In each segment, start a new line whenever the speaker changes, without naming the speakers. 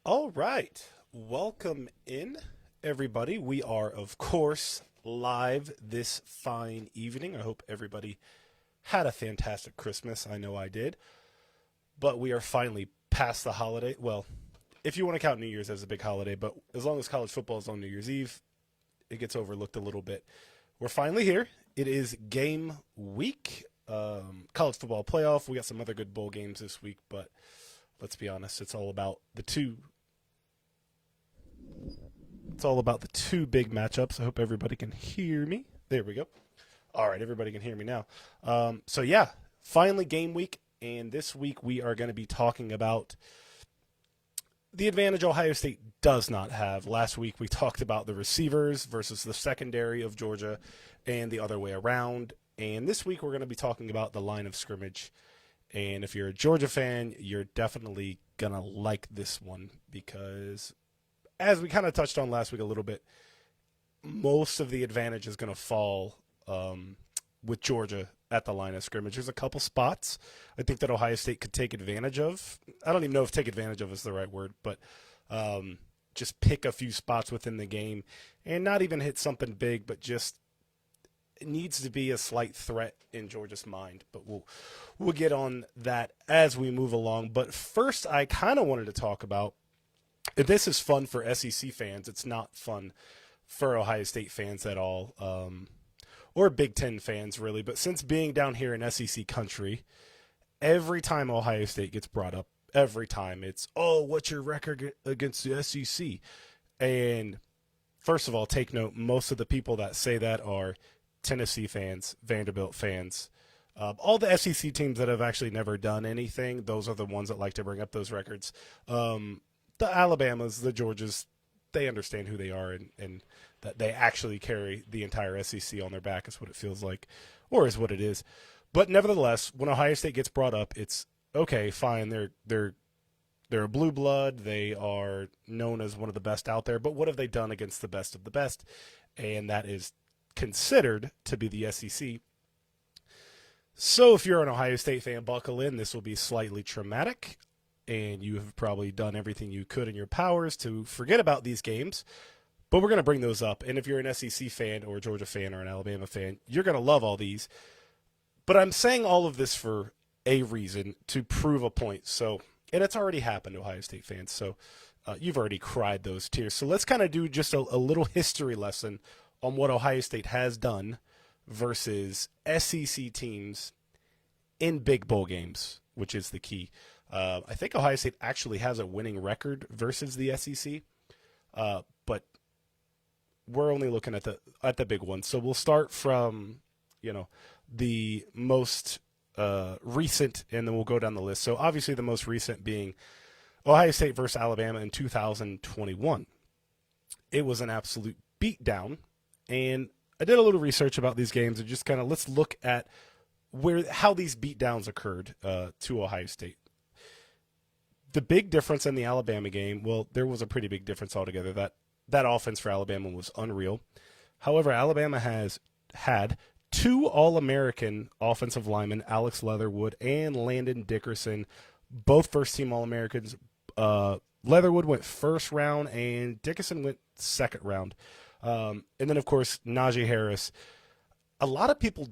All right. Welcome in, everybody. We are, of course, live this fine evening. I hope everybody had a fantastic Christmas. I know I did. But we are finally past the holiday. Well, if you want to count New Year's as a big holiday, but as long as college football is on New Year's Eve, it gets overlooked a little bit. We're finally here. It is game week, college football playoff. We got some other good bowl games this week, but let's be honest, it's all about the two big matchups. I hope everybody can hear me. There we go. All right, everybody can hear me now. So yeah, finally game week, and this week we are going to be talking about the advantage Ohio State does not have. Last week we talked about the receivers versus the secondary of Georgia and the other way around. And this week we're going to be talking about the line of scrimmage. And if you're a Georgia fan, you're definitely going to like this one because, as we kind of touched on last week a little bit, most of the advantage is going to fall with Georgia at the line of scrimmage. There's a couple spots I think that Ohio State could take advantage of. I don't even know if take advantage of is the right word, but just pick a few spots within the game and not even hit something big, but just it needs to be a slight threat in Georgia's mind. But we'll get on that as we move along. But first, I kind of wanted to talk about, this is fun for SEC fans. It's not fun for Ohio State fans at all, or Big Ten fans, really. But since being down here in SEC country, every time Ohio State gets brought up, every time it's, oh, what's your record against the SEC? And first of all, take note, most of the people that say that are Tennessee fans, Vanderbilt fans. All the SEC teams that have actually never done anything, those are the ones that like to bring up those records. The Alabamas, the Georgias, they understand who they are and that they actually carry the entire SEC on their back is what it feels like, or is what it is. But nevertheless, when Ohio State gets brought up, it's okay, fine. They're a blue blood. They are known as one of the best out there. But what have they done against the best of the best? And that is considered to be the SEC. So if you're an Ohio State fan, buckle in. This will be slightly traumatic. and you have probably done everything you could in your powers to forget about these games. But we're going to bring those up. And if you're an SEC fan or a Georgia fan or an Alabama fan, you're going to love all these. But I'm saying all of this for a reason, to prove a point. So, and it's already happened, Ohio State fans. So you've already cried those tears. So let's kind of do just a little history lesson on what Ohio State has done versus SEC teams in big bowl games, which is the key. I think Ohio State actually has a winning record versus the SEC, but we're only looking at the big one. So we'll start from the most recent, and then we'll go down the list. So obviously the most recent being Ohio State versus Alabama in 2021. It was an absolute beatdown, and I did a little research about these games and just kind of let's look at how these beatdowns occurred to Ohio State. The big difference in the Alabama game, well, there was a pretty big difference altogether. That offense for Alabama was unreal. However, Alabama has had two All-American offensive linemen, Alex Leatherwood and Landon Dickerson, both first-team All-Americans. Leatherwood went first round, and Dickerson went second round. And then, of course, Najee Harris. A lot of people,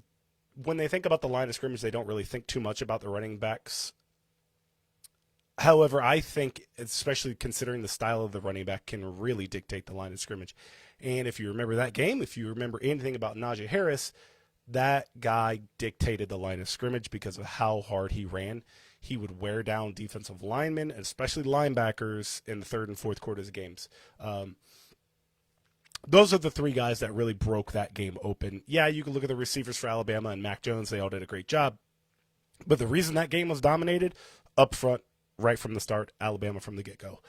when they think about the line of scrimmage, they don't really think too much about the running backs. However, I think, especially considering the style of the running back, can really dictate the line of scrimmage. And if you remember that game, if you remember anything about Najee Harris, that guy dictated the line of scrimmage because of how hard he ran. He would wear down defensive linemen, especially linebackers, in the third and fourth quarters of games. Those are the three guys that really broke that game open. Yeah, you can look at the receivers for Alabama and Mac Jones. They all did a great job. But the reason that game was dominated up front, right from the start, Alabama from the get-go.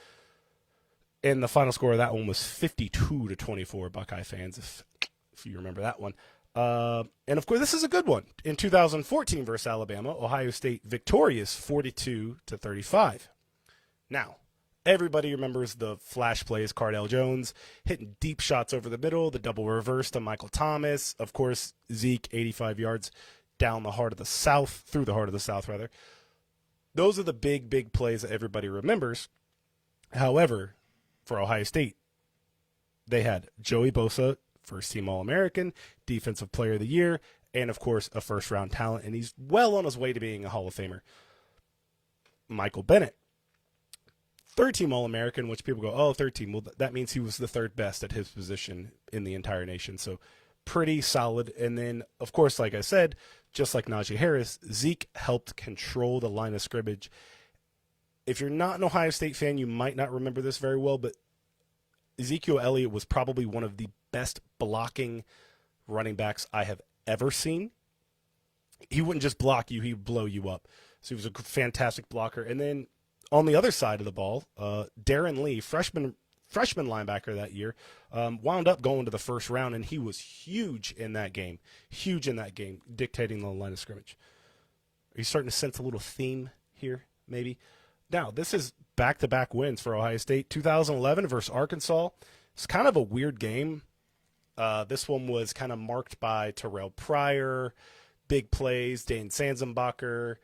And the final score of that one was 52-24, Buckeye fans, if you remember that one. And, of course, this is a good one. In 2014 versus Alabama, Ohio State victorious 42-35. Now, everybody remembers the flash plays, Cardell Jones hitting deep shots over the middle, the double reverse to Michael Thomas. Of course, Zeke, 85 yards down the heart of the South, through the heart of the South, rather. Those are the big, big plays that everybody remembers. However, for Ohio State, they had Joey Bosa, first-team All-American, Defensive Player of the Year, and, of course, a first-round talent, and he's well on his way to being a Hall of Famer. Michael Bennett, third-team All-American, which people go, oh, third-team. Well, that means he was the third best at his position in the entire nation, so pretty solid. And then, of course, like I said, just like Najee Harris, Zeke helped control the line of scrimmage. If you're not an Ohio State fan, you might not remember this very well, but Ezekiel Elliott was probably one of the best blocking running backs I have ever seen. He wouldn't just block you, he would blow you up. So he was a fantastic blocker. And then on the other side of the ball, Darren Lee, freshman linebacker that year, wound up going to the first round, and he was huge in that game, dictating the line of scrimmage. Are you starting to sense a little theme here, maybe? Now, this is back-to-back wins for Ohio State. 2011 versus Arkansas. It's kind of a weird game. This one was kind of marked by Terrell Pryor, big plays, Dane Sanzenbacher.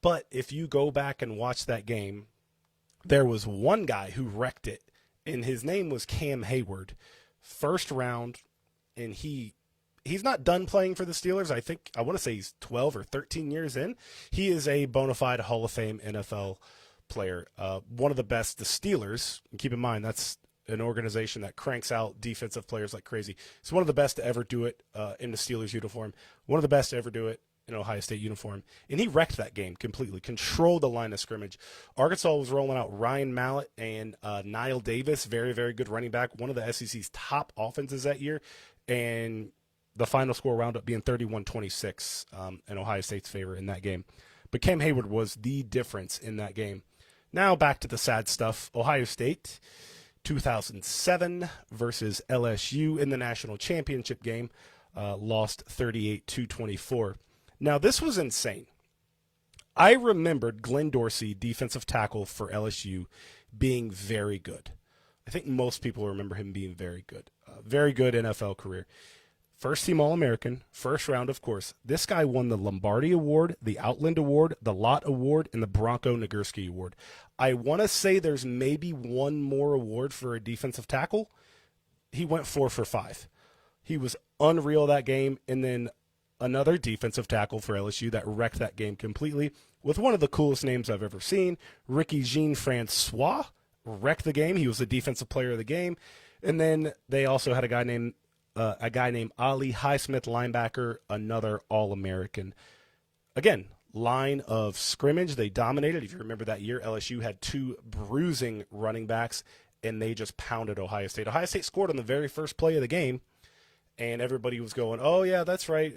But if you go back and watch that game, there was one guy who wrecked it, and his name was Cam Hayward. First round, and he's not done playing for the Steelers. I want to say he's 12 or 13 years in. He is a bona fide Hall of Fame NFL player. One of the best, the Steelers, and keep in mind that's an organization that cranks out defensive players like crazy. He's one of the best to ever do it in the Steelers uniform. One of the best to ever do it in Ohio State uniform. And he wrecked that game completely, controlled the line of scrimmage. Arkansas was rolling out Ryan Mallett and Niall Davis, very, very good running back, one of the SEC's top offenses that year. And the final score wound up being 31-26 in Ohio State's favor in that game. But Cam Hayward was the difference in that game. Now back to the sad stuff. Ohio State, 2007 versus LSU in the national championship game, lost 38-24. Now, this was insane. I remembered Glenn Dorsey, defensive tackle for LSU, being very good. I think most people remember him being very good. Very good NFL career. First team All-American, first round, of course. This guy won the Lombardi Award, the Outland Award, the Lott Award, and the Bronco Nagurski Award. I want to say there's maybe one more award for a defensive tackle. He went 4 for 5. He was unreal that game. And then another defensive tackle for LSU that wrecked that game completely with one of the coolest names I've ever seen, Ricky Jean-Francois, wrecked the game. He was the defensive player of the game. And then they also had a guy named Ali Highsmith, linebacker, another All-American. Again, line of scrimmage, they dominated. If you remember that year, LSU had 2 bruising running backs, and they just pounded Ohio State. Ohio State scored on the very first play of the game, and everybody was going, oh, yeah, that's right.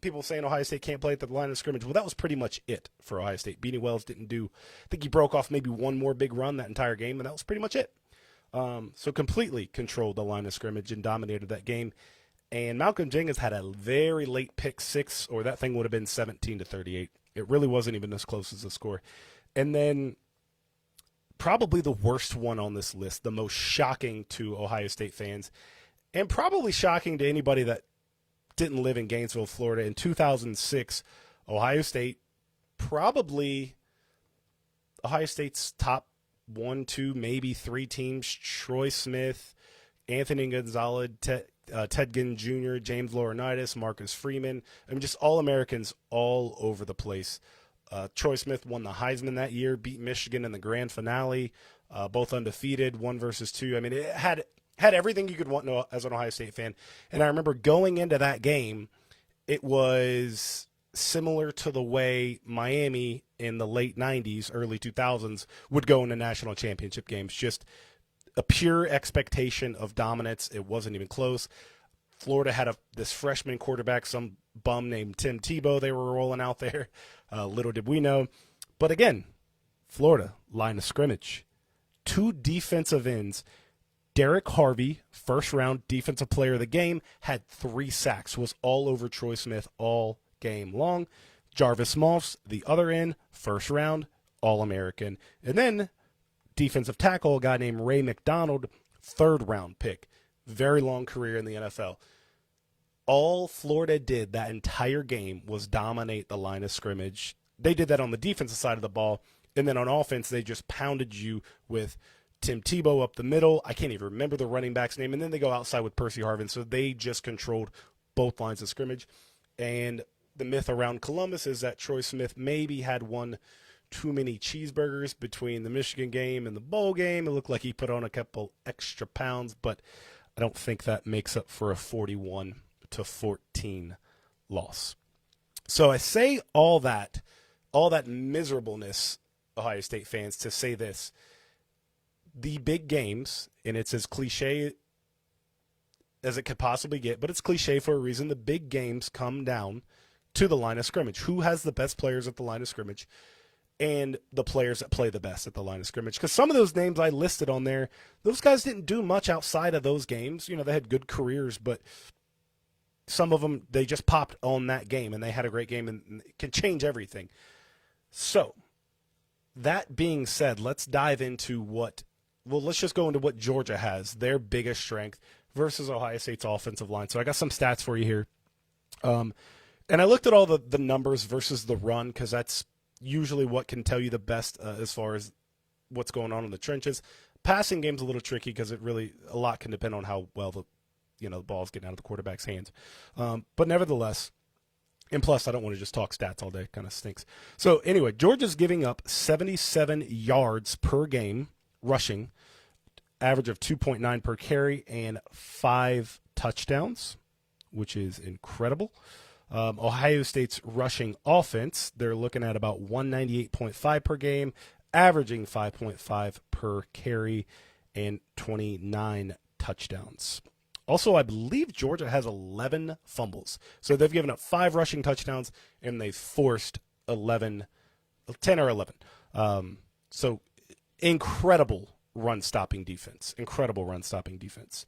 People saying Ohio State can't play at the line of scrimmage. Well, that was pretty much it for Ohio State. Beanie Wells didn't do – I think he broke off maybe one more big run that entire game, and that was pretty much it. So completely controlled the line of scrimmage and dominated that game. And Malcolm Jenkins had a very late pick 6, or that thing would have been 17-38. It really wasn't even as close as the score. And then probably the worst one on this list, the most shocking to Ohio State fans, and probably shocking to anybody that didn't live in Gainesville, Florida. In 2006, Ohio State's top 1, 2, maybe 3 teams: Troy Smith, Anthony Gonzalez, Ted Ginn Jr., James Laurinaitis, Marcus Freeman. I mean, just All-Americans all over the place. Troy Smith won the Heisman that year, beat Michigan in the grand finale, both undefeated, 1 versus 2. I mean, it had everything you could want as an Ohio State fan. And I remember going into that game, it was similar to the way Miami in the late 90s, early 2000s would go into national championship games. Just a pure expectation of dominance. It wasn't even close. Florida had this freshman quarterback, some bum named Tim Tebow they were rolling out there. Little did we know. But again, Florida, line of scrimmage. 2 defensive ends. Derek Harvey, first round defensive player of the game, had 3 sacks, was all over Troy Smith all game long. Jarvis Moss, the other end, first round, All-American. And then defensive tackle, a guy named Ray McDonald, 3rd round pick. Very long career in the NFL. All Florida did that entire game was dominate the line of scrimmage. They did that on the defensive side of the ball. And then on offense, they just pounded you with Tim Tebow up the middle. I can't even remember the running back's name. And then they go outside with Percy Harvin. So they just controlled both lines of scrimmage. And the myth around Columbus is that Troy Smith maybe had one too many cheeseburgers between the Michigan game and the bowl game. It looked like he put on a couple extra pounds, but I don't think that makes up for a 41-14 loss. So I say all that miserableness, Ohio State fans, to say this. The big games, and it's as cliche as it could possibly get, but it's cliche for a reason. The big games come down to the line of scrimmage. Who has the best players at the line of scrimmage and the players that play the best at the line of scrimmage? Because some of those names I listed on there, those guys didn't do much outside of those games. You know, they had good careers, but some of them, they just popped on that game, and they had a great game, and it can change everything. So, that being said, let's dive into let's just go into what Georgia has, their biggest strength versus Ohio State's offensive line. So I got some stats for you here. And I looked at all the numbers versus the run, because that's usually what can tell you the best as far as what's going on in the trenches. Passing game's a little tricky because a lot can depend on how well the ball's getting out of the quarterback's hands. But nevertheless, and plus I don't want to just talk stats all day. It kind of stinks. So anyway, Georgia's giving up 77 yards per game rushing, average of 2.9 per carry, and 5 touchdowns, which is incredible. Ohio State's rushing offense, they're looking at about 198.5 per game, averaging 5.5 per carry, and 29 touchdowns. Also, I believe Georgia has 11 fumbles. So they've given up 5 rushing touchdowns, and they've forced 10 or 11. So incredible run-stopping defense. Incredible run-stopping defense.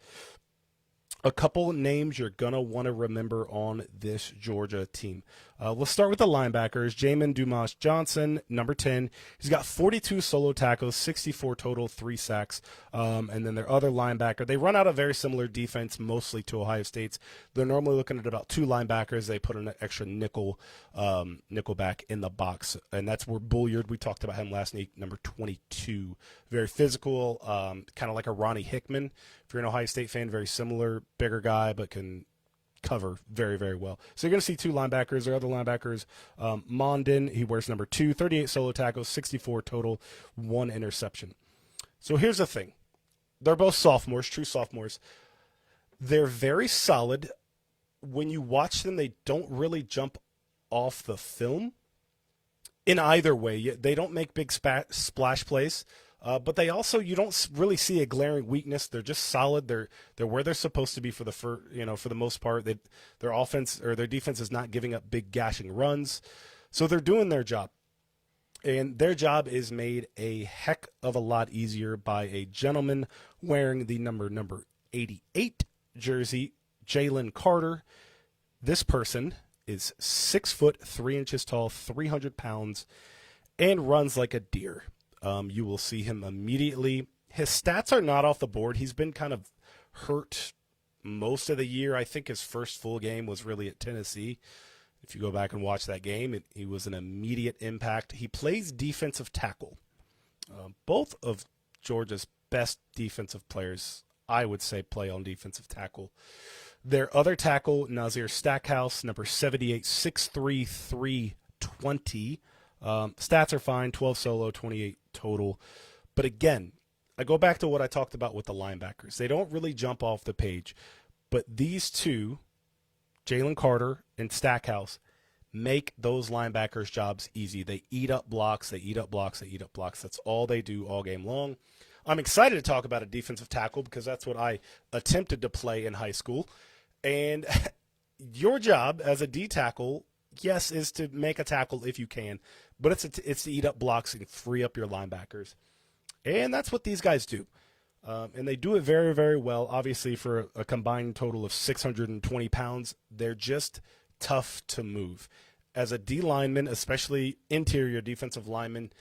A couple names you're going to want to remember on this Georgia team. We'll start with the linebackers. Jamin Dumas Johnson, number 10. He's got 42 solo tackles, 64 total, 3 sacks. And then their other linebacker, they run out a very similar defense, mostly to Ohio State's. They're normally looking at about 2 linebackers. They put an extra nickel back in the box. And that's where Bulliard, we talked about him last week, number 22. Very physical, kind of like a Ronnie Hickman. If you're an Ohio State fan, very similar, bigger guy, but can cover very, very well. So you're going to see 2 linebackers. Their other linebackers, Mondin, he wears number 2, 38 solo tackles, 64 total, 1 interception. So here's the thing. They're both sophomores, true sophomores. They're very solid. When you watch them, they don't really jump off the film in either way. They don't make big splash plays. But they also, you don't really see a glaring weakness. They're just solid. They're where they're supposed to be for the most part. Their offense or their defense is not giving up big gashing runs, so they're doing their job. And their job is made a heck of a lot easier by a gentleman wearing the number 88 jersey, Jalen Carter. This person is 6 foot 3 inches tall, 300 pounds, and runs like a deer. You will see him immediately. His stats are not off the board. He's been kind of hurt most of the year. I think his first full game was really at Tennessee. If you go back and watch that game, he was an immediate impact. He plays defensive tackle. Both of Georgia's best defensive players, I would say, play on defensive tackle. Their other tackle, Nazir Stackhouse, number 78, 6'3", 320. Stats are fine, 12 solo, 28 total. But again, I go back to what I talked about with the linebackers. They don't really jump off the page. But these two, Jalen Carter and Stackhouse, make those linebackers' jobs easy. They eat up blocks, they eat up blocks, they eat up blocks. That's all they do all game long. I'm excited to talk about a defensive tackle because that's what I attempted to play in high school. And your job as a D tackle, yes, is to make a tackle if you can, but it's to eat up blocks and free up your linebackers. And that's what these guys do. And they do it very, very well. Obviously, for a combined total of 620 pounds, they're just tough to move. As a D lineman, especially interior defensive lineman,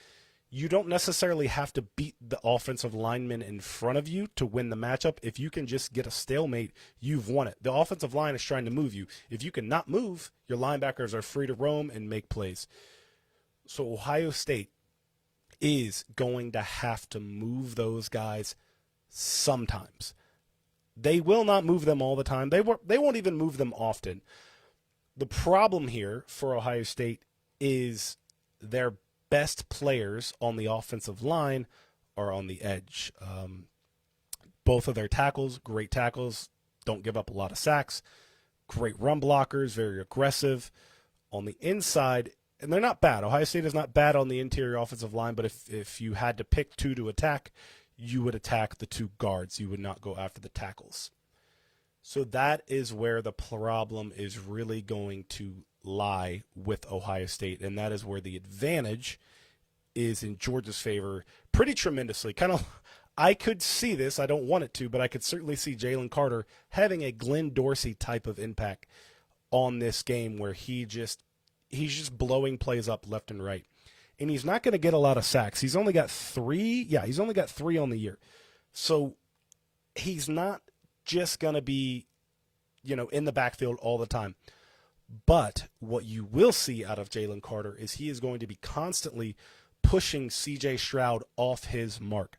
you don't necessarily have to beat the offensive lineman in front of you to win the matchup. If you can just get a stalemate, you've won it. The offensive line is trying to move you. If you cannot move, your linebackers are free to roam and make plays. So Ohio State is going to have to move those guys sometimes. They will not move them all the time. They won't even move them often. The problem here for Ohio State is their best players on the offensive line are on the edge. Both of their tackles, great tackles, don't give up a lot of sacks, great run blockers, very aggressive. On the inside, and they're not bad. Ohio State is not bad on the interior offensive line, but if you had to pick 2 to attack, you would attack the 2 guards. You would not go after the tackles. So that is where the problem is really going to lie with Ohio State, and that is where the advantage is in Georgia's favor pretty tremendously. I could see this. I don't want it to, but I could certainly see Jalen Carter having a Glenn Dorsey type of impact on this game where he's just blowing plays up left and right. And he's not going to get a lot of sacks. He's only got 3. Yeah, he's only got 3 on the year. So he's not just going to be, in the backfield all the time. But what you will see out of Jalen Carter is he is going to be constantly pushing C.J. Stroud off his mark.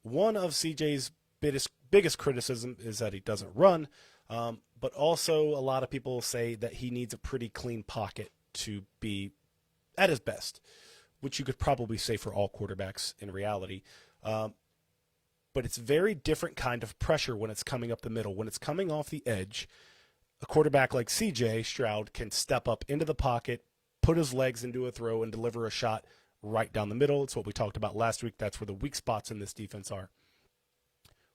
One of C.J.'s biggest criticism is that he doesn't run, but also a lot of people say that he needs a pretty clean pocket to be at his best, which you could probably say for all quarterbacks in reality. But it's very different kind of pressure when it's coming up the middle. When it's coming off the edge, a quarterback like C.J. Stroud can step up into the pocket, put his legs into a throw, and deliver a shot right down the middle. It's what we talked about last week. That's where the weak spots in this defense are.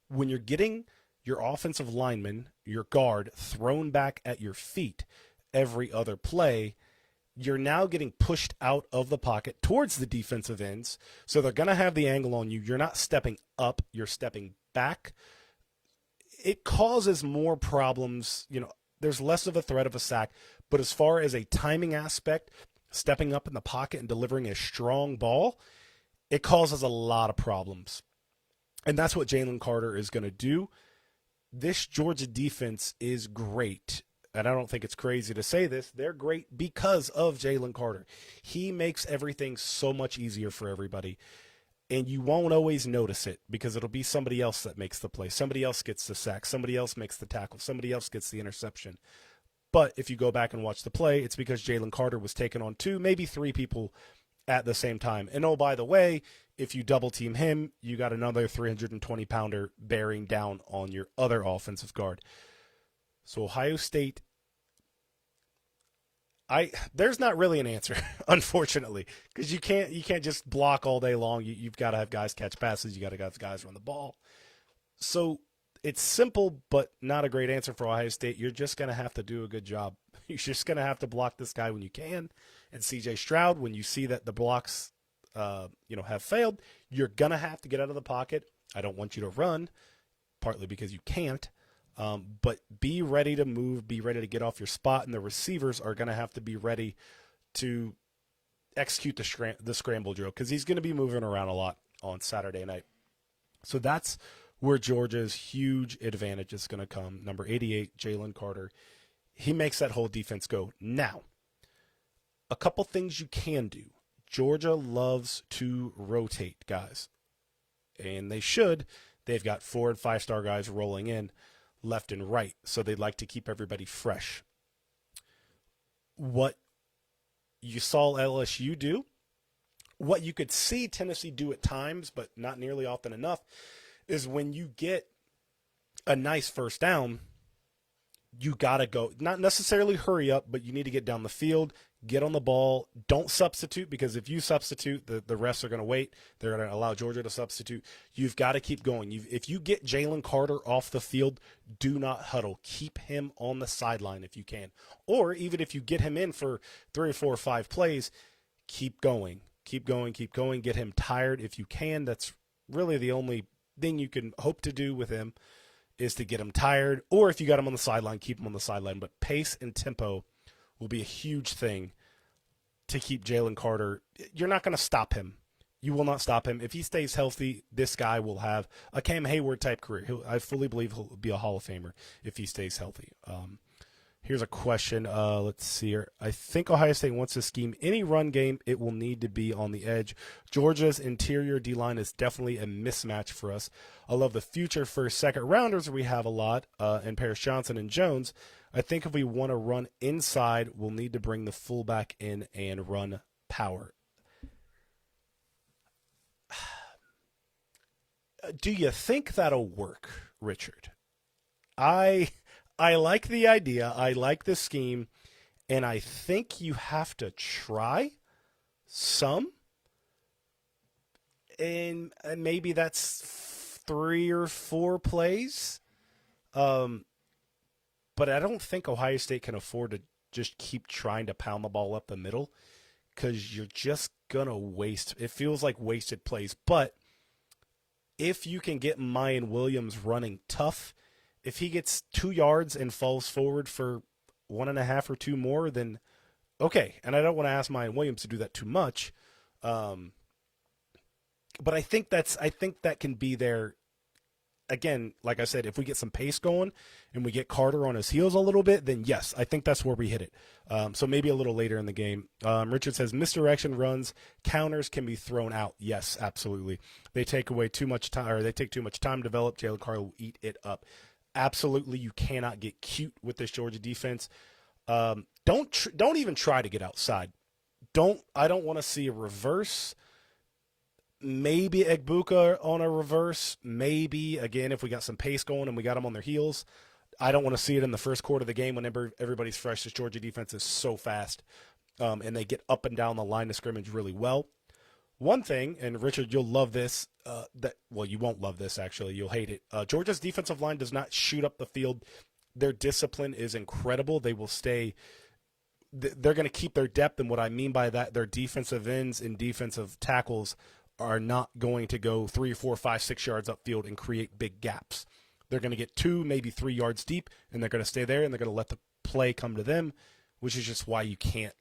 When you're getting your offensive lineman, your guard, thrown back at your feet every other play, you're now getting pushed out of the pocket towards the defensive ends. So they're going to have the angle on you. You're not stepping up, you're stepping back. It causes more problems. There's less of a threat of a sack, But as far as a timing aspect, stepping up in the pocket and delivering a strong ball, it causes a lot of problems. And that's what Jalen Carter is going to do. This Georgia defense is great. And I don't think it's crazy to say this. They're great because of Jalen Carter. He makes everything so much easier for everybody. And you won't always notice it because it'll be somebody else that makes the play. Somebody else gets the sack. Somebody else makes the tackle. Somebody else gets the interception. But if you go back and watch the play, it's because Jalen Carter was taking on 2, maybe 3 people at the same time. And oh, by the way, if you double team him, you got another 320-pounder bearing down on your other offensive guard. So Ohio State, there's not really an answer, unfortunately, because you can't just block all day long. You've got to have guys catch passes. You got to have guys run the ball. So it's simple, but not a great answer for Ohio State. You're just going to have to do a good job. You're just going to have to block this guy when you can. And C.J. Stroud, when you see that the blocks, have failed, you're going to have to get out of the pocket. I don't want you to run, partly because you can't. But be ready to move, be ready to get off your spot, and the receivers are going to have to be ready to execute the scramble drill because he's going to be moving around a lot on Saturday night. So that's where Georgia's huge advantage is going to come. Number 88, Jalen Carter. He makes that whole defense go. Now, a couple things you can do. Georgia loves to rotate guys, and they should. They've got 4- and 5-star guys rolling in left and right, so they'd like to keep everybody fresh. What you saw LSU do, what you could see Tennessee do at times, but not nearly often enough, is when you get a nice first down, you got to go, not necessarily hurry up, but you need to get down the field, get on the ball. Don't substitute, because if you substitute, the refs are going to wait. They're going to allow Georgia to substitute. You've got to keep going. If you get Jalen Carter off the field, do not huddle. Keep him on the sideline if you can. Or even if you get him in for 3 or 4 or 5 plays, keep going. Keep going, keep going. Get him tired if you can. That's really the only thing you can hope to do with him, is to get him tired. Or if you got him on the sideline, keep him on the sideline. But pace and tempo will be a huge thing to keep Jalen Carter. You're not going to stop him. You will not stop him. If he stays healthy, this guy will have a Cam Hayward type career. I fully believe he'll be a Hall of Famer if he stays healthy. Here's a question. Let's see here. I think Ohio State wants to scheme any run game. It will need to be on the edge. Georgia's interior D-line is definitely a mismatch for us. I love the future first, second rounders. We have a lot, in Paris Johnson and Jones. I think if we want to run inside, we'll need to bring the fullback in and run power. Do you think that'll work, Richard? I like the idea. I like the scheme. And I think you have to try some. And maybe that's 3 or 4 plays. But I don't think Ohio State can afford to just keep trying to pound the ball up the middle, because you're just going to waste. It feels like wasted plays. But if you can get Mayan Williams running tough, if he gets 2 yards and falls forward for 1.5 or 2 more, then okay. And I don't want to ask Mayan Williams to do that too much. But I think that can be there. Again, like I said, if we get some pace going and we get Carter on his heels a little bit, then yes, I think that's where we hit it. So maybe a little later in the game. Richard says misdirection runs, counters can be thrown out. Yes, absolutely. They take away too much time, or they take too much time to develop. Jalen Carter will eat it up. Absolutely, you cannot get cute with this Georgia defense. Don't even try to get outside. I don't want to see a reverse. Maybe Egbuka on a reverse. Maybe, again, if we got some pace going and we got them on their heels. I don't want to see it in the first quarter of the game when everybody's fresh. This Georgia defense is so fast, and they get up and down the line of scrimmage really well. One thing, and Richard, you'll love this. You won't love this, actually. You'll hate it. Georgia's defensive line does not shoot up the field. Their discipline is incredible. They will stay – they're going to keep their depth, and what I mean by that, their defensive ends and defensive tackles – are not going to go 3, 4, 5, 6 yards upfield and create big gaps. They're going to get 2, maybe 3 yards deep, and they're going to stay there, and they're going to let the play come to them. which is just why you can't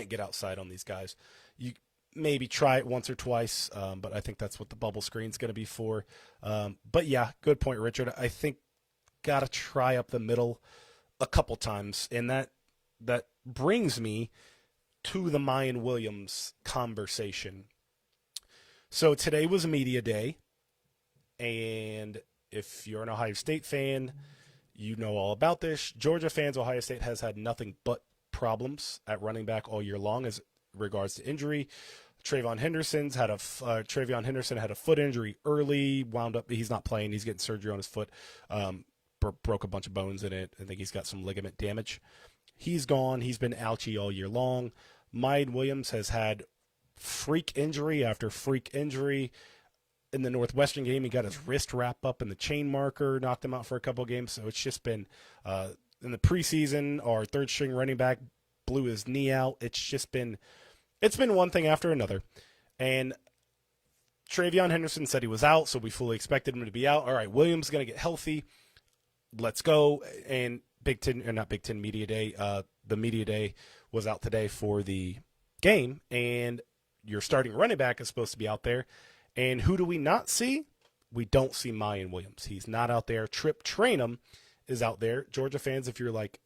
get outside on these guys. You maybe try it once or twice, but I think that's what the bubble screen's going to be for. But yeah, good point, Richard. I think got to try up the middle a couple times, and that brings me to the Mayan Williams conversation. So today was media day, and if you're an Ohio State fan, you know all about this. Georgia fans, Ohio State has had nothing but problems at running back all year long as regards to injury. Travion Henderson had a foot injury early, wound up, he's not playing, he's getting surgery on his foot, broke a bunch of bones in it. I think he's got some ligament damage. He's gone. He's been ouchy all year long. Mayan Williams has had freak injury after freak injury. In the Northwestern game, he got his wrist wrapped up in the chain marker, knocked him out for a couple of games. So it's just been, in the preseason, our third string running back blew his knee out. It's been one thing after another. And Travion Henderson said he was out, so we fully expected him to be out. All right, Williams is going to get healthy. Let's go. And not Big Ten Media Day, the Media Day was out today for the game, and your starting running back is supposed to be out there. And who do we not see? We don't see Mayan Williams. He's not out there. Trip Trainum is out there. Georgia fans, if you're like,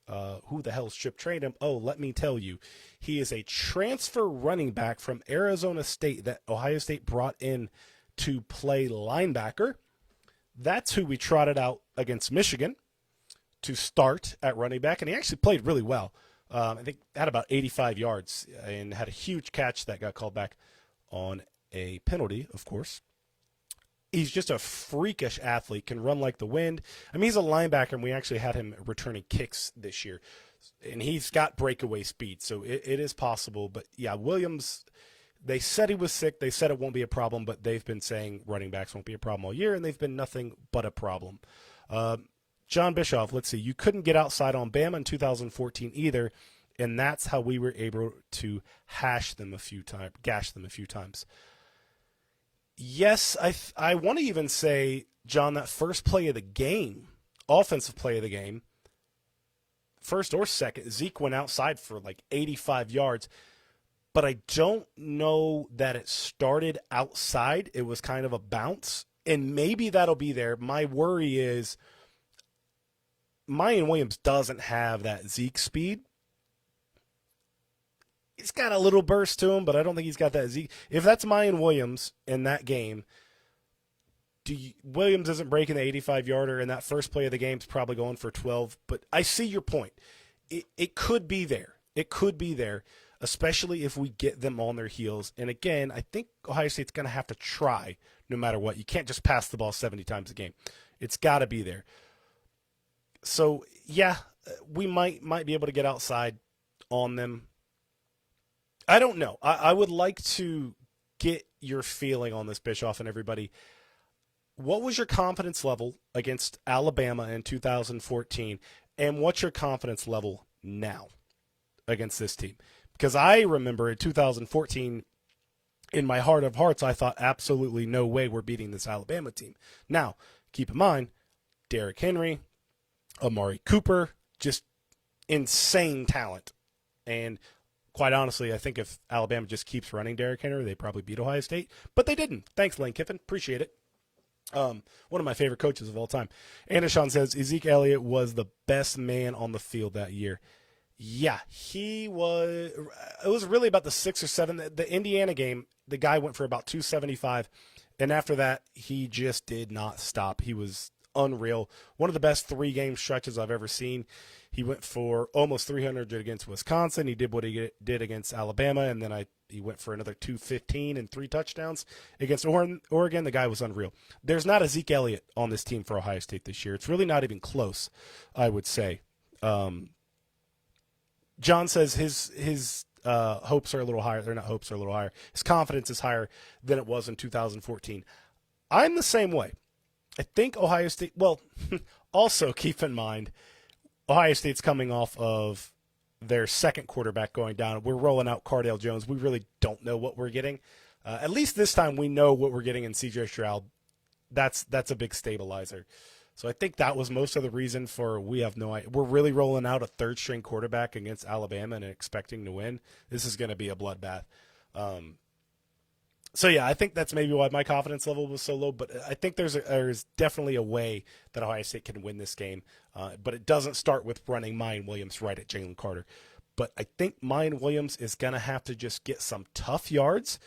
who the hell is Trip Trainum? Oh, let me tell you. He is a transfer running back from Arizona State that Ohio State brought in to play linebacker. That's who we trotted out against Michigan to start at running back, and he actually played really well. I think had about 85 yards and had a huge catch that got called back on a penalty, of course. He's just a freakish athlete, can run like the wind. I mean, he's a linebacker, and we actually had him returning kicks this year. And he's got breakaway speed, so it is possible. But, yeah, Williams, they said he was sick. They said it won't be a problem, but they've been saying running backs won't be a problem all year, and they've been nothing but a problem. John Bischoff, let's see. You couldn't get outside on Bama in 2014 either, and that's how we were able to gash them a few times. Yes, I want to even say, John, that first play of the game, offensive play of the game, first or second, Zeke went outside for like 85 yards, but I don't know that it started outside. It was kind of a bounce, and maybe that'll be there. My worry is Mayan Williams doesn't have that Zeke speed. He's got a little burst to him, but I don't think he's got that Zeke. If that's Mayan Williams in that game, Williams isn't breaking the 85-yarder, and that first play of the game is probably going for 12. But I see your point. It could be there. It could be there, especially if we get them on their heels. And, again, I think Ohio State's going to have to try no matter what. You can't just pass the ball 70 times a game. It's got to be there. So, yeah, we might be able to get outside on them. I don't know. I would like to get your feeling on this, Bischoff, and everybody. What was your confidence level against Alabama in 2014, and what's your confidence level now against this team? Because I remember in 2014, in my heart of hearts, I thought absolutely no way we're beating this Alabama team. Now, keep in mind, Derrick Henry, Amari Cooper, just insane talent. And quite honestly, I think if Alabama just keeps running Derrick Henry, they probably beat Ohio State. But they didn't. Thanks, Lane Kiffin. Appreciate it. One of my favorite coaches of all time. Anderson says Ezekiel Elliott was the best man on the field that year. Yeah, he was. It was really about the 6 or 7. The Indiana game, the guy went for about 275. And after that, he just did not stop. He was unreal. One of the best 3-game stretches I've ever seen. He went for almost 300 against Wisconsin. He did what he did against Alabama, and then he went for another 215 and 3 touchdowns against Oregon. The guy was unreal. There's not a Zeke Elliott on this team for Ohio State this year. It's really not even close, I would say. John says his hopes are a little higher. They're not hopes are a little higher. His confidence is higher than it was in 2014. I'm the same way. I think Ohio State, well, also keep in mind, Ohio State's coming off of their second quarterback going down. We're rolling out Cardale Jones. We really don't know what we're getting. At least this time we know what we're getting in C.J. Stroud. That's a big stabilizer. So I think that was most of the reason for we're really rolling out a third string quarterback against Alabama and expecting to win. This is going to be a bloodbath. So yeah, I think that's maybe why my confidence level was so low. But I think there's definitely a way that Ohio State can win this game. But it doesn't start with running Mayan Williams right at Jalen Carter. But I think Mayan Williams is going to have to just get some tough yards.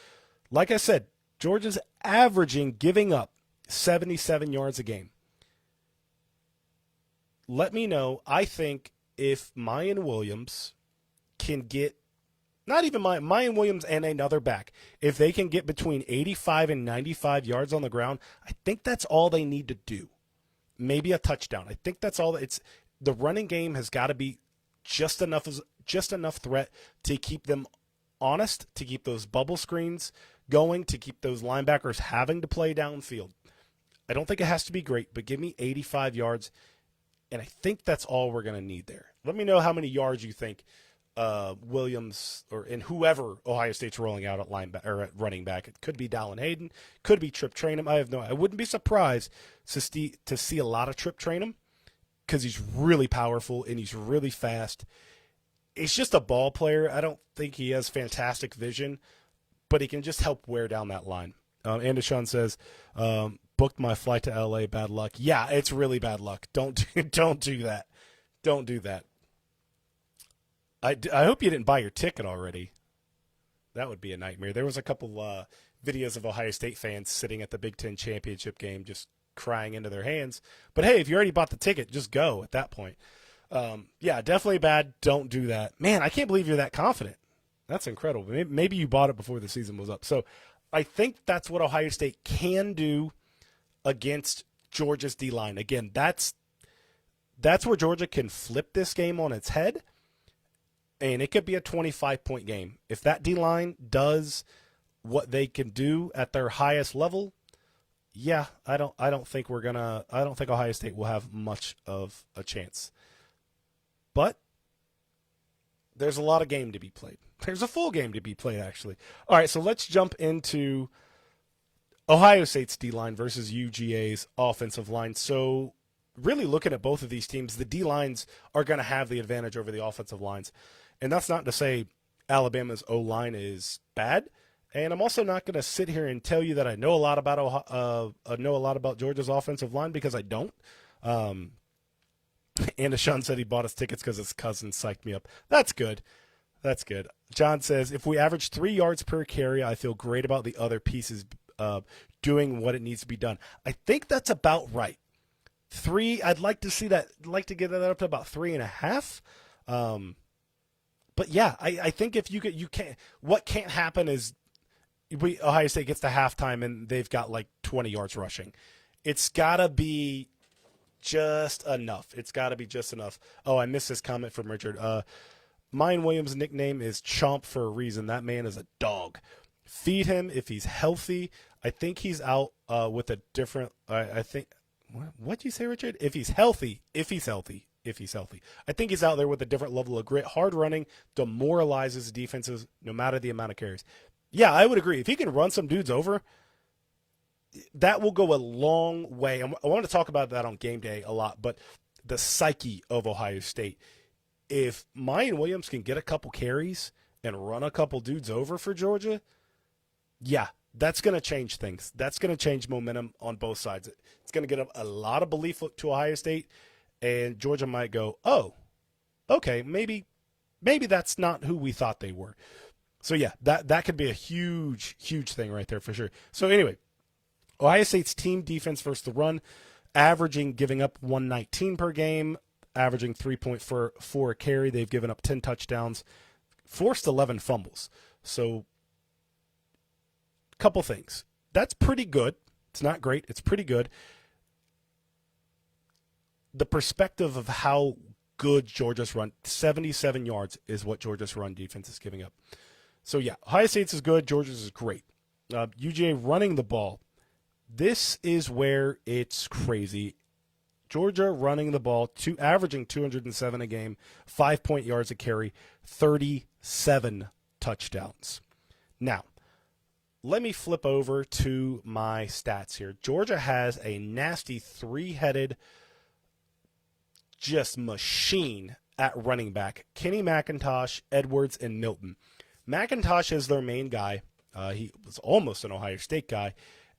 Like I said, Georgia's averaging giving up 77 yards a game. Let me know. I think if Mayan Williams can get, not even Mayan Williams and another back, if they can get between 85 and 95 yards on the ground, I think that's all they need to do. Maybe a touchdown. I think that's all. The running game has got to be just enough threat to keep them honest, to keep those bubble screens going, to keep those linebackers having to play downfield. I don't think it has to be great, but give me 85 yards, and I think that's all we're going to need there. Let me know how many yards you think Williams and whoever Ohio State's rolling out at at running back. It could be Dallin Hayden, could be Trip Trainum. I wouldn't be surprised to see a lot of Trip Trainum because he's really powerful and he's really fast. He's just a ball player. I don't think he has fantastic vision, but he can just help wear down that line. Andeshawn says, booked my flight to LA. Bad luck. Yeah, it's really bad luck. Don't do that. Don't do that. I hope you didn't buy your ticket already. That would be a nightmare. There was a couple videos of Ohio State fans sitting at the Big Ten championship game just crying into their hands. But hey, if you already bought the ticket, just go at that point. Yeah, definitely bad. Don't do that. Man, I can't believe you're that confident. That's incredible. Maybe you bought it before the season was up. So I think that's what Ohio State can do against Georgia's D-line. Again, that's where Georgia can flip this game on its head, and it could be a 25-point game. If that D-line does what they can do at their highest level, yeah, I don't think Ohio State will have much of a chance. But there's a lot of game to be played. There's a full game to be played, actually. All right, so let's jump into Ohio State's D-line versus UGA's offensive line. So really looking at both of these teams, the D-lines are going to have the advantage over the offensive lines. And that's not to say Alabama's O-line is bad. And I'm also not going to sit here and tell you that I know a lot about Georgia's offensive line, because I don't. Andeshawn said he bought his tickets because his cousin psyched me up. That's good. That's good. John says, if we average 3 yards per carry, I feel great about the other pieces doing what it needs to be done. I think that's about right. 3, I'd like to see that. I'd like to get that up to about 3.5. But yeah, I think if you can't. What can't happen is Ohio State gets to halftime and they've got like 20 yards rushing. It's gotta be just enough. It's gotta be just enough. Oh, I missed this comment from Richard. Mayan Williams' nickname is Chomp for a reason. That man is a dog. Feed him if he's healthy. I think he's out with a different. I think. What'd you say, Richard? If he's healthy. I think he's out there with a different level of grit. Hard running demoralizes defenses no matter the amount of carries. Yeah, I would agree. If he can run some dudes over, that will go a long way. I want to talk about that on game day a lot, but the psyche of Ohio State. If Mayan Williams can get a couple carries and run a couple dudes over for Georgia, yeah, that's going to change things. That's going to change momentum on both sides. It's going to get a lot of belief to Ohio State, and Georgia might go, oh, okay, maybe that's not who we thought they were. So, yeah, that could be a huge, huge thing right there for sure. So, anyway, Ohio State's team defense versus the run, giving up 119 per game, averaging 3.4 a carry. They've given up 10 touchdowns, forced 11 fumbles. So, couple things. That's pretty good. It's not great. It's pretty good. The perspective of how good Georgia's run, 77 yards is what Georgia's run defense is giving up. So, yeah, Ohio State's is good. Georgia's is great. UGA running the ball. This is where it's crazy. Georgia running the ball, averaging 207 a game, 5 yards a carry, 37 touchdowns. Now, let me flip over to my stats here. Georgia has a nasty three-headed just machine at running back. Kenny McIntosh, Edwards, and Milton. McIntosh is their main guy. He was almost an Ohio State guy.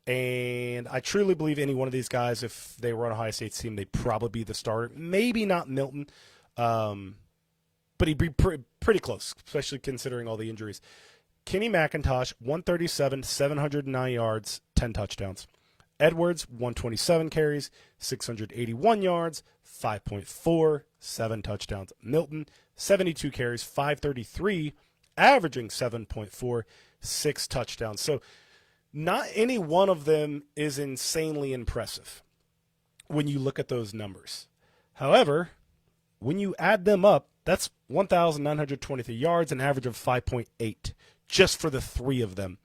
And I truly believe any one of these guys, if they were on Ohio State's team, they'd probably be the starter. Maybe not Milton, but he'd be pretty close, especially considering all the injuries. Kenny McIntosh, 137, 709 yards, 10 touchdowns. Edwards, 127 carries, 681 yards, 5.4, 7 touchdowns. Milton, 72 carries, 533, averaging 7.4, 6 touchdowns. So not any one of them is insanely impressive when you look at those numbers. However, when you add them up, that's 1,923 yards, an average of 5.8 just for the three of them.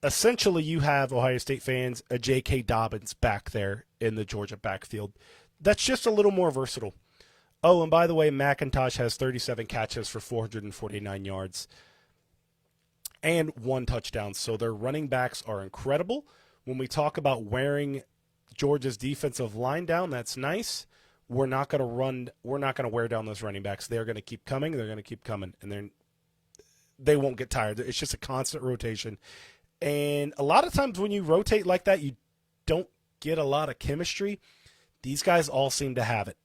Essentially, you have, Ohio State fans, a J.K. Dobbins back there in the Georgia backfield. That's just a little more versatile. Oh, and by the way, McIntosh has 37 catches for 449 yards and 1 touchdown. So their running backs are incredible. When we talk about wearing Georgia's defensive line down, that's nice. We're not going to wear down those running backs. They're going to keep coming. They're going to keep coming. And they won't get tired. It's just a constant rotation. And a lot of times when you rotate like that, you don't get a lot of chemistry. These guys all seem to have it.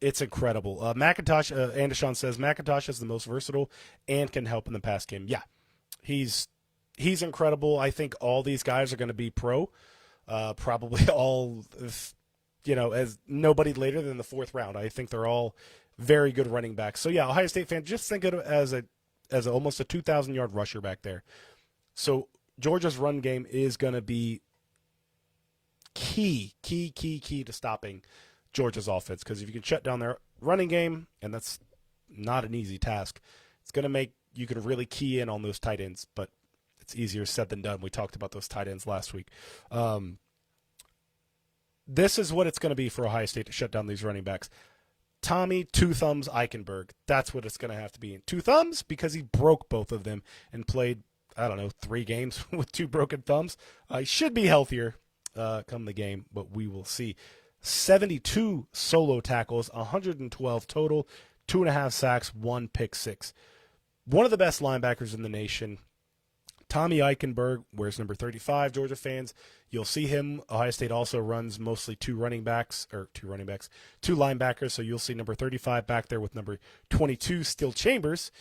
It's incredible. McIntosh, Anderson says, McIntosh is the most versatile and can help in the pass game. Yeah, he's incredible. I think all these guys are going to be pro. Probably all, as nobody later than the 4th round. I think they're all very good running backs. So yeah, Ohio State fans, just think of it as almost a 2,000-yard rusher back there. So Georgia's run game is going to be key to stopping Georgia's offense, because if you can shut down their running game, and that's not an easy task, it's going to make you can really key in on those tight ends, but it's easier said than done. We talked about those tight ends last week. This is what it's going to be for Ohio State to shut down these running backs. Tommy Two Thumbs Eichenberg, that's what it's going to have to be. Two thumbs because he broke both of them and played, 3 games with 2 broken thumbs. He should be healthier come the game, but we will see. 72 solo tackles, 112 total, 2.5 sacks, 1 pick six. One of the best linebackers in the nation. Tommy Eichenberg wears number 35, Georgia fans. You'll see him. Ohio State also runs mostly 2 linebackers, so you'll see number 35 back there with number 22, Still Chambers.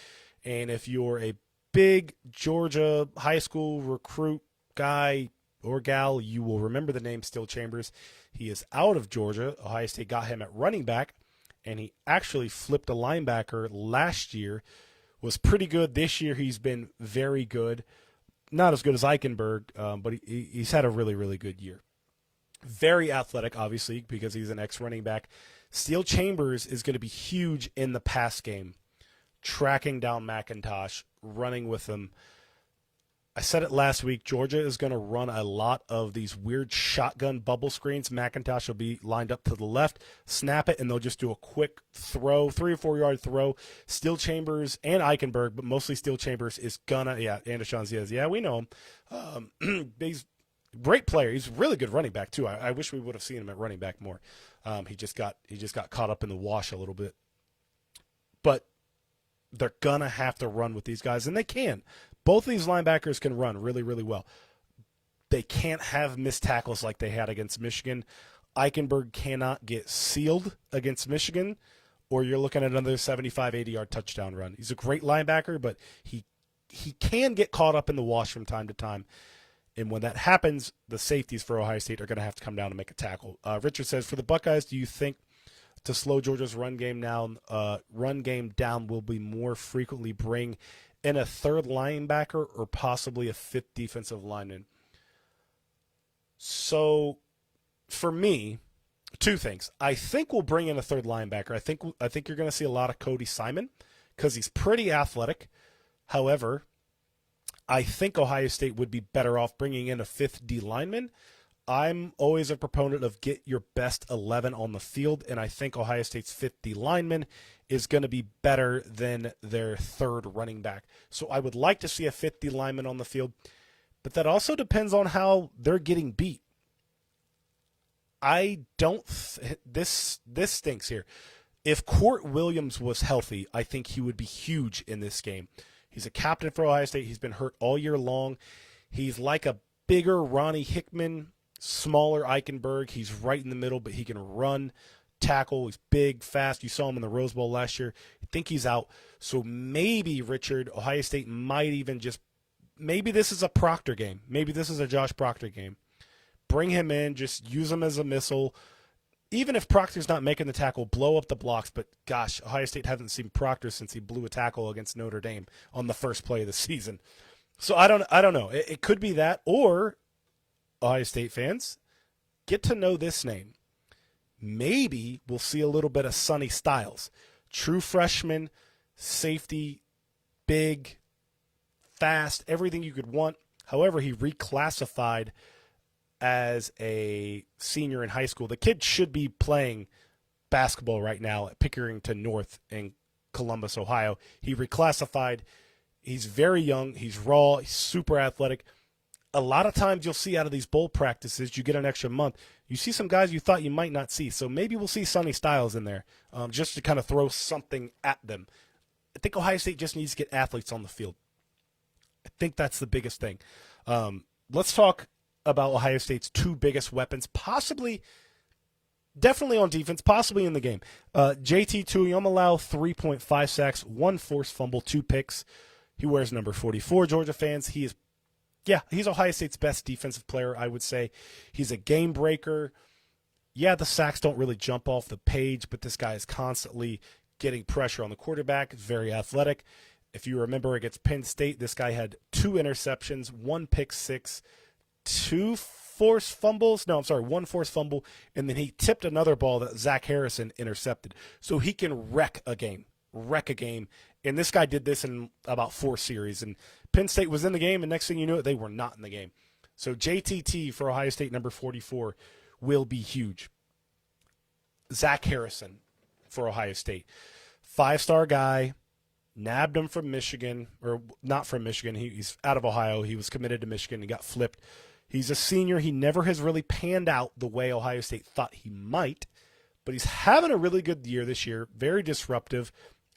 And if you're a big Georgia high school recruit guy or gal, you will remember the name Still Chambers. He is out of Georgia. Ohio State got him at running back, and he actually flipped a linebacker last year. Was pretty good. This year he's been very good. Not as good as Eichenberg, but he's had a really, really good year. Very athletic, obviously, because he's an ex-running back. Steel Chambers is going to be huge in the pass game, tracking down McIntosh, running with him. I said it last week, Georgia is going to run a lot of these weird shotgun bubble screens. McIntosh will be lined up to the left, snap it, and they'll just do a quick throw, 3 or 4 yard throw. Steel Chambers and Eichenberg, but mostly Steel Chambers is Anderson says, yeah, we know him. He's a great player. He's a really good running back too. I wish we would have seen him at running back more. He just got caught up in the wash a little bit. But they're going to have to run with these guys, and they can. Both of these linebackers can run really, really well. They can't have missed tackles like they had against Michigan. Eichenberg cannot get sealed against Michigan, or you're looking at another 75, 80-yard touchdown run. He's a great linebacker, but he can get caught up in the wash from time to time. And when that happens, the safeties for Ohio State are going to have to come down and make a tackle. Richard says, for the Buckeyes, do you think to slow Georgia's run game down will be more frequently bring in a 3rd linebacker or possibly a 5th defensive lineman? So, for me, 2 things. I think we'll bring in a 3rd linebacker. I think you're going to see a lot of Cody Simon because he's pretty athletic. However, I think Ohio State would be better off bringing in a 5th D lineman. I'm always a proponent of get your best 11 on the field, and I think Ohio State's 5th D lineman is going to be better than their 3rd running back. So I would like to see a 5th D lineman on the field, but that also depends on how they're getting beat. I don't. This stinks here. If Court Williams was healthy, I think he would be huge in this game. He's a captain for Ohio State. He's been hurt all year long. He's like a bigger Ronnie Hickman, smaller Eichenberg. He's right in the middle, but he can run, tackle. He's big, fast. You saw him in the Rose Bowl last year. I think he's out. So maybe, Richard, Ohio State might even just – maybe this is a Proctor game. Maybe this is a Josh Proctor game. Bring him in. Just use him as a missile. Even if Proctor's not making the tackle, blow up the blocks. But, gosh, Ohio State hasn't seen Proctor since he blew a tackle against Notre Dame on the first play of the season. So I don't know. It could be that, or Ohio State fans, get to know this name. Maybe we'll see a little bit of Sonny Styles. True freshman, safety, big, fast, everything you could want. However, he reclassified as a senior in high school. The kid should be playing basketball right now at Pickerington North in Columbus, Ohio. He reclassified. He's very young. He's raw. He's super athletic. A lot of times you'll see out of these bowl practices, you get an extra month. You see some guys you thought you might not see. So maybe we'll see Sonny Styles in there just to kind of throw something at them. I think Ohio State just needs to get athletes on the field. I think that's the biggest thing. Let's talk about Ohio State's two biggest weapons, definitely on defense, possibly in the game. JT Tuimoloau, 3.5 sacks, 1 forced fumble, 2 picks. He wears number 44, Georgia fans. He's Ohio State's best defensive player, I would say. He's a game breaker. Yeah, the sacks don't really jump off the page, but this guy is constantly getting pressure on the quarterback. He's very athletic. If you remember against Penn State, this guy had 2 interceptions, 1 pick six, 1 forced fumble, and then he tipped another ball that Zach Harrison intercepted. So he can wreck a game. And this guy did this in about 4 series. And Penn State was in the game, and next thing you knew, they were not in the game. So JTT for Ohio State, number 44, will be huge. Zach Harrison for Ohio State. 5-star guy, nabbed him from Michigan, or not from Michigan. He's out of Ohio. He was committed to Michigan. He got flipped. He's a senior. He never has really panned out the way Ohio State thought he might, but he's having a really good year this year. Very disruptive.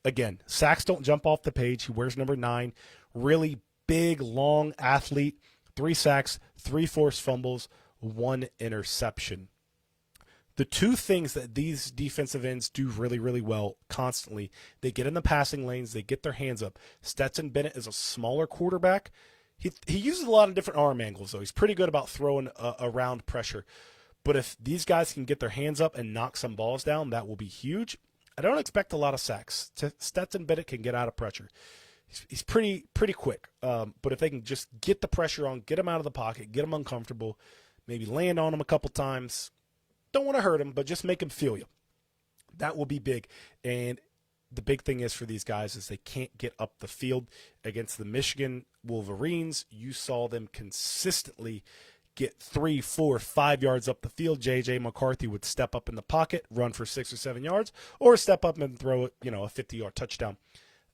Again, sacks don't jump off the page. He wears number 9. Really big, long athlete. 3 sacks, 3 forced fumbles, 1 interception. The two things that these defensive ends do really, really well constantly, they get in the passing lanes, they get their hands up. Stetson Bennett is a smaller quarterback. He uses a lot of different arm angles, though. He's pretty good about throwing around pressure. But if these guys can get their hands up and knock some balls down, that will be huge. I don't expect a lot of sacks. Stetson Bennett can get out of pressure. He's pretty quick. But if they can just get the pressure on, get him out of the pocket, get him uncomfortable, maybe land on him a couple times, don't want to hurt him, but just make him feel you. That will be big. And the big thing is for these guys is they can't get up the field. Against the Michigan Wolverines, you saw them consistently get 3, 4, 5 yards up the field. J.J. McCarthy would step up in the pocket, run for 6 or 7 yards, or step up and throw it, a 50-yard touchdown.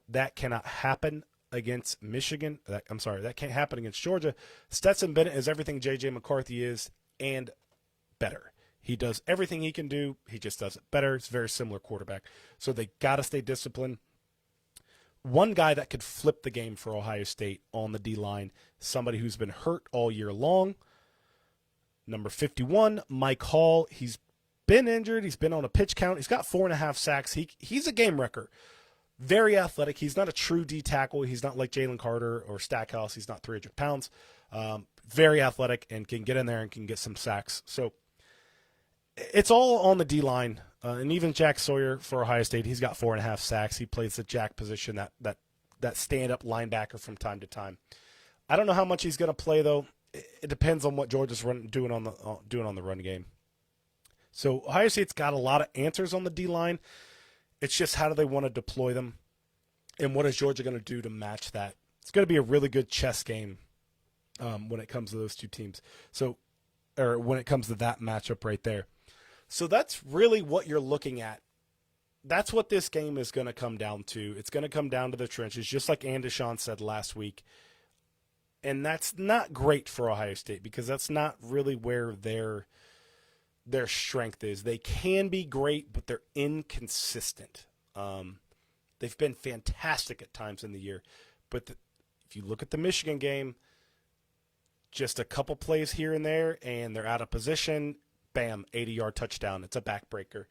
That cannot happen against Michigan. That can't happen against Georgia. Stetson Bennett is everything J.J. McCarthy is and better. He does everything he can do. He just does it better. It's a very similar quarterback. So they got to stay disciplined. One guy that could flip the game for Ohio State on the D-line, somebody who's been hurt all year long, number 51, Mike Hall. He's been injured. He's been on a pitch count. He's got 4.5 sacks. He's a game wrecker. Very athletic. He's not a true D tackle. He's not like Jalen Carter or Stackhouse. He's not 300 pounds. Very athletic and can get in there and can get some sacks. So it's all on the D-line. And even Jack Sawyer for Ohio State, he's got 4.5 sacks. He plays the jack position, that stand-up linebacker from time to time. I don't know how much he's going to play, though. It depends on what Georgia's doing on the run game. So Ohio State's got a lot of answers on the D-line. It's just how do they want to deploy them, and what is Georgia going to do to match that? It's going to be a really good chess game when it comes to those two teams. Or when it comes to that matchup right there. So that's really what you're looking at. That's what this game is going to come down to. It's going to come down to the trenches, just like Andeshaun said last week. And that's not great for Ohio State because that's not really where their strength is. They can be great, but they're inconsistent. They've been fantastic at times in the year, but if you look at the Michigan game, just a couple plays here and there, and they're out of position. Bam, 80-yard touchdown. It's a backbreaker.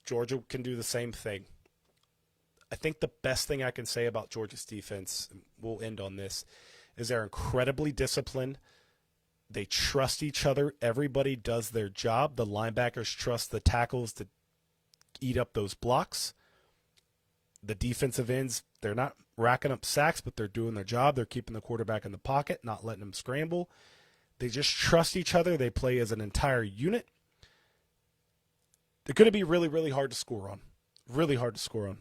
Georgia can do the same thing. I think the best thing I can say about Georgia's defense, we'll end on this, is they're incredibly disciplined. They trust each other. Everybody does their job. The linebackers trust the tackles to eat up those blocks. The defensive ends, they're not racking up sacks, but they're doing their job. They're keeping the quarterback in the pocket, not letting him scramble. They just trust each other. They play as an entire unit. They're going to be really, really hard to score on. Really hard to score on.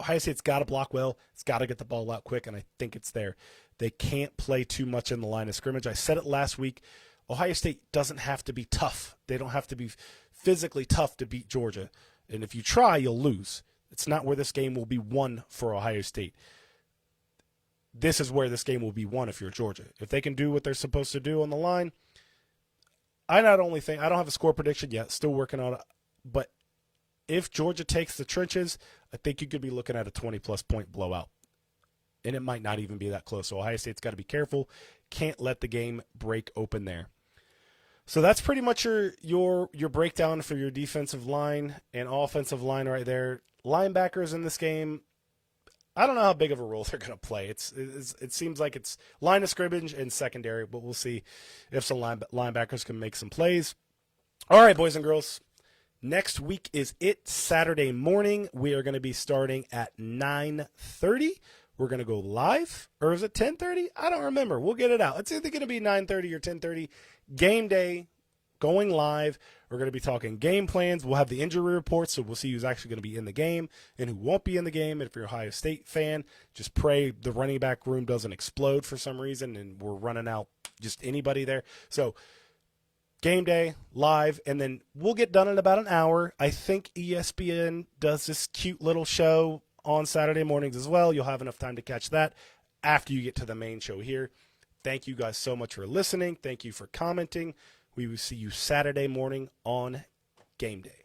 Ohio State's got to block well. It's got to get the ball out quick, and I think it's there. They can't play too much in the line of scrimmage. I said it last week. Ohio State doesn't have to be tough. They don't have to be physically tough to beat Georgia. And if you try, you'll lose. It's not where this game will be won for Ohio State. This is where this game will be won if you're Georgia. If they can do what they're supposed to do on the line, I don't have a score prediction yet, still working on it, but if Georgia takes the trenches, I think you could be looking at a 20-plus point blowout. And it might not even be that close. So Ohio State's got to be careful. Can't let the game break open there. So that's pretty much your breakdown for your defensive line and offensive line right there. Linebackers in this game, I don't know how big of a role they're going to play. It seems like it's line of scrimmage and secondary, but we'll see if some linebackers can make some plays. All right, boys and girls. Next week is it. Saturday morning, we are going to be starting at 9:30. We're going to go live, or is it 10:30? I don't remember. We'll get it out. It's either going to be 9:30 or 10:30. Game day, going live. We're going to be talking game plans. We'll have the injury report, so we'll see who's actually going to be in the game and who won't be in the game. And if you're a Ohio State fan, just pray the running back room doesn't explode for some reason and we're running out just anybody there. So game day, live, and then we'll get done in about an hour. I think ESPN does this cute little show on Saturday mornings as well. You'll have enough time to catch that after you get to the main show here. Thank you guys so much for listening. Thank you for commenting. We will see you Saturday morning on Game Day.